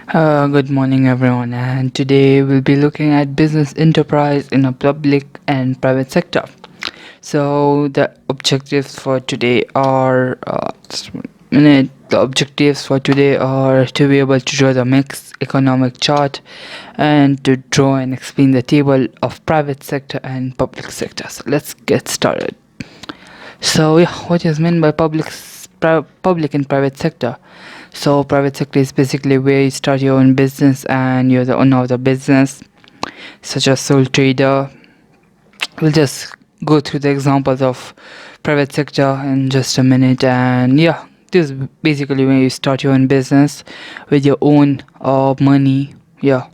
Good morning, everyone, and today we'll be looking at business enterprise in a public and private sector. So, the objectives for today are just a minute. The objectives for today are to be able to draw the mixed economic chart and to draw and explain the table of private sector and public sector. So, let's get started. So, yeah, what is meant by public and private sector? So, private sector is basically where you start your own business and you're the owner of the business, such as sole trader. We'll just go through the examples of private sector in just a minute. And yeah, this is basically when you start your own business with your own money. Yeah,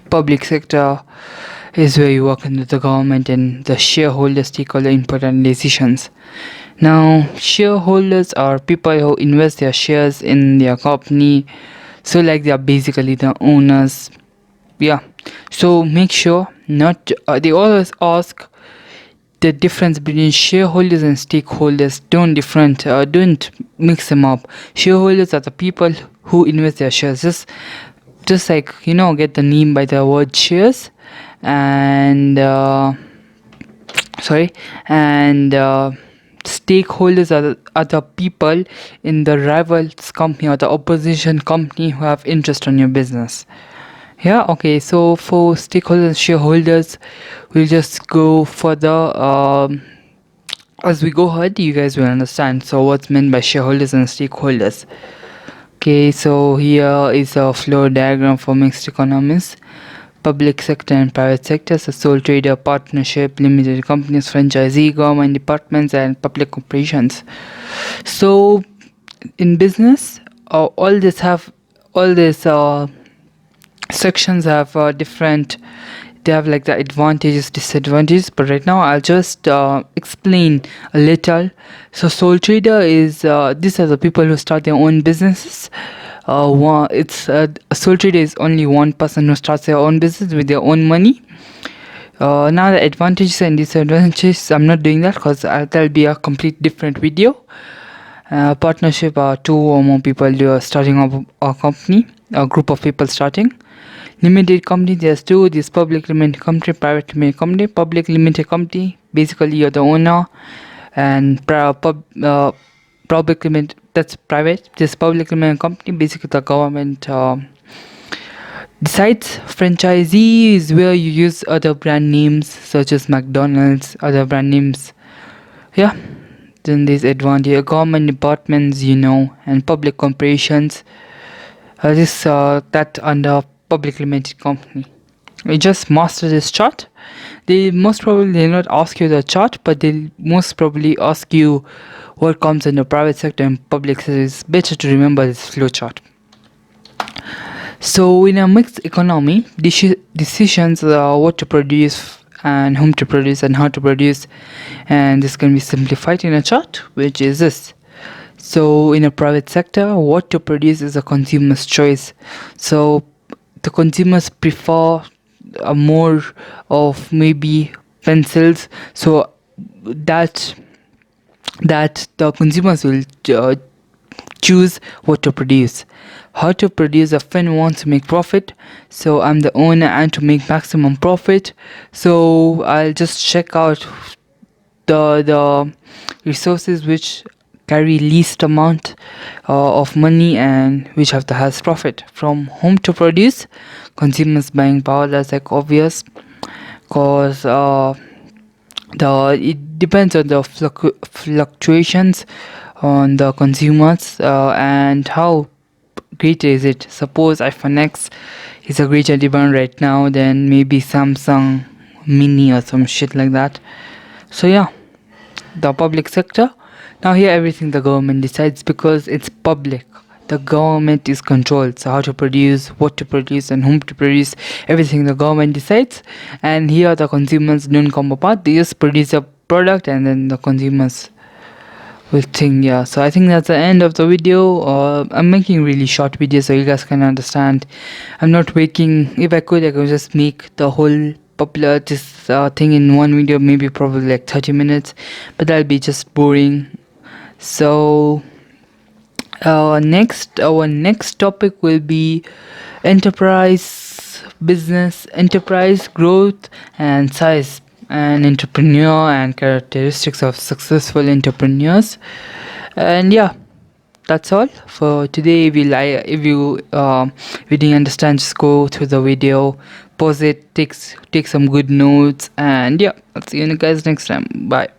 public sector is where you work under the government and the shareholders take all the important decisions. Now, shareholders are people who invest their shares in their company, so like they are basically the owners. Yeah, so make sure not they always ask the difference between shareholders and stakeholders. Don't mix them up. Shareholders are the people who invest their shares, just like get the name by the word shares. And sorry and stakeholders are the people in the rivals company or the opposition company who have interest on your business. Yeah, okay, so for stakeholders and shareholders, we'll just go further. As we go ahead, you guys will understand so what's meant by shareholders and stakeholders. Okay, so here is a flow diagram for mixed economies. Public sector and private sector, so sole trader, partnership, limited companies, franchisee, government departments, and public corporations. So in business, all these sections have different. They have like the advantages, disadvantages. But right now, I'll just explain a little. So sole trader is these are the people who start their own businesses. A sole trader is only one person who starts their own business with their own money. Now the advantages and disadvantages, I'm not doing that because that'll be a complete different video. Partnership are two or more people who are starting up a company, a group of people starting. Limited company, there's two. This public limited company, private limited company. Public limited company, basically you're the owner, and public limited, that's private. This public limited company, basically the government decides. Franchisee is where you use other brand names such as McDonald's, other brand names. Yeah. Then there's advantage government departments, and public corporations. That under public limited company. We just master this chart. They most probably not ask you the chart, but they'll most probably ask you what comes in the private sector and public sector. It's better to remember this flow chart. So in a mixed economy, decisions what to produce and whom to produce and how to produce, and this can be simplified in a chart, which is this. So in a private sector, what to produce is a consumer's choice. So the consumers prefer more of maybe pencils, so that the consumers will choose what to produce. How to produce, a friend wants to make profit, so I'm the owner and to make maximum profit, so I'll just check out the resources which carry least amount of money and which have the highest profit. From home to produce, consumers buying power, that's like obvious, because it depends on the fluctuations on the consumers and how great is it. Suppose iPhone X is a greater demand right now than maybe Samsung Mini or some shit like that. So yeah, the public sector. Now here everything the government decides because it's public. The government is controlled. So how to produce, what to produce, and whom to produce, everything the government decides. And here the consumers don't come apart. They just produce a product and then the consumers will think. Yeah, so I think that's the end of the video. I'm making really short videos so you guys can understand. I'm not making, if I could just make the whole popular this thing in one video, maybe probably like 30 minutes, but that'll be just boring. So Our next topic will be enterprise growth and size, and entrepreneur and characteristics of successful entrepreneurs. And yeah, that's all for today. If you didn't understand, just go through the video, pause it, take some good notes, and yeah, I'll see you guys next time. Bye.